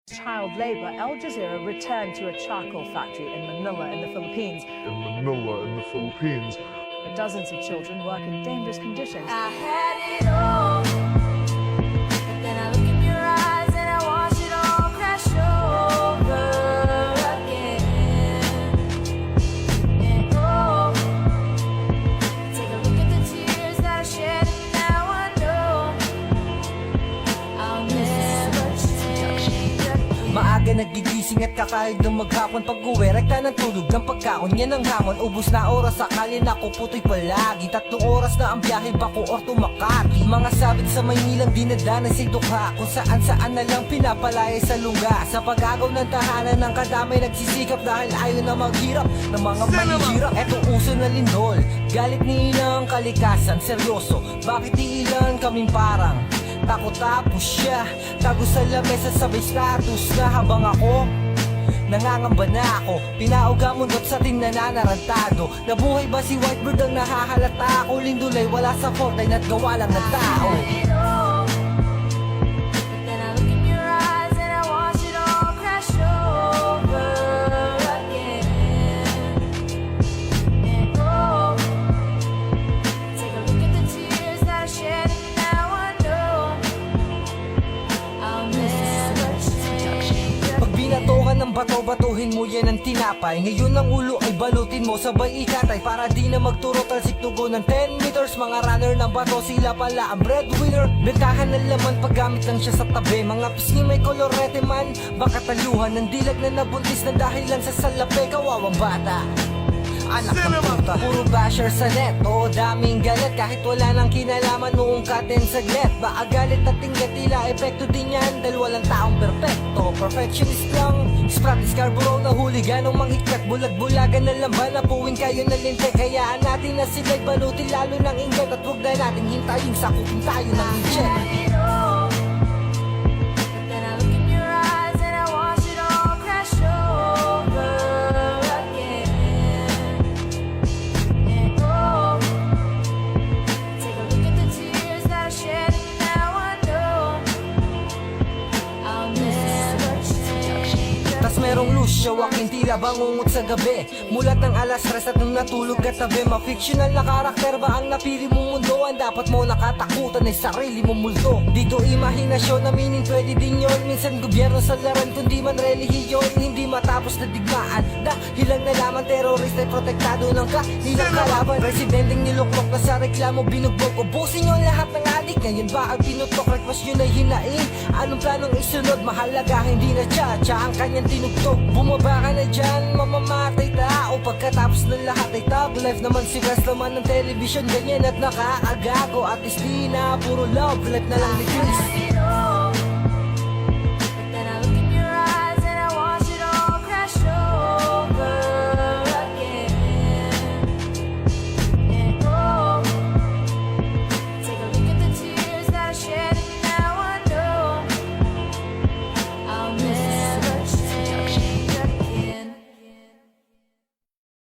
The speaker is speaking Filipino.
Child labor, Al Jazeera returned to a charcoal factory in Manila in the Philippines. Where dozens of children work in dangerous conditions. I had it all, but then I look in your eyes and I watch it all crash over again. And oh, take a look at the tears that I shed, and now I know I'll never change again. Maaga nagigising at kakahig ng maghapon. Pag-uwi, rekta ng tulog ng pagkaon. Yan ang hamon, ubos na oras sakali na kuputoy palagi. 3 oras na ang biyahe, Baco or to Makati. Mga sabit sa Maynilang dinadanas ay dukha, kung saan-saan na lang pinapalaya sa lungga. Sa pag-agaw ng tahanan ng kadamay nagsisikap dahil ayaw na maghirap ng mga mahihirap. Etong uso na lindol, galit ni ilang kalikasan. Seryoso, bakit iilan kaming parang takot tapos siya, tago sa lamesa sabay status na habang ako nangangamba na ako, pinauga mundot sa ating nananarantado. Nabuhay ba si Whitebird ang nahahalata ako? Lindulay wala sa Fortnite at gawa lang ng tao. It all, but then I look in your eyes and I watch it all crash over again. And oh, take a look at the tears that I shed, and now I know I'll never change again. Pag binatokan ng bato, batuhin mo yan ang tinapay. Ngayon ang ulo ay balutin mo, sabay ikatay para di na magturo talsik tugo ng 10 meters. Mga runner ng bato, sila pala ang breadwinner. Bentahan ng laman, paggamit lang siya sa tabi. Mga pisngi may kolorete man, baka taluhan ng dilag na nabuntis na dahilan sa salape. Kawawang bata, anak ng puta, puro basher sa net. Oo, daming galit kahit wala nang kinalaman noong katen saglit. Baka galit at tingkat tila, epekto din yan dahil walang taong perpekto. Perfectionist lang, Sprat Scarborough na huligan ng manghiklat. Bulag-bulagan na lamban na puwing kayo na linte. Kayaan natin na sila'y balutin lalo ng ingat. At huwag na natin hintayin sakupin tayo ng injet. It all, but then I look in your eyes and I watch it all crash over again. And oh, take a look at the tears that I shed, and now I know I'll never change again. Tas merong luz, siyawaking tila bangungot sa gabi. Mulat ng alas 3 at nung natulog katabi. Ma-fictional na karakter ba ang napili mong mundo? Ang dapat mo nakatakutan ay sarili mong multo. Dito imahinasyon na meaning pwede din yun. Minsan gobyerno sa laran kundi man relihiyon. Hindi matapos na digmaan dahilan na lamang terorista ay protektado ng kanilang kalaban. Presidenteng niluklok na sa reklamo binugbog. Ubusin nyo lahat ng adik. Ngayon ba ang pinutok? Request yun ay hinain. Anong planong isunod? Mahalaga hindi na tsa ang kanyang tinugtog. Bumaba ka na dyan, mamamatay tao. Pagkatapos ng lahat ay top life naman si West laman ng television. Ganyan at nakakagago. At least di na puro love life na lang ni Chris.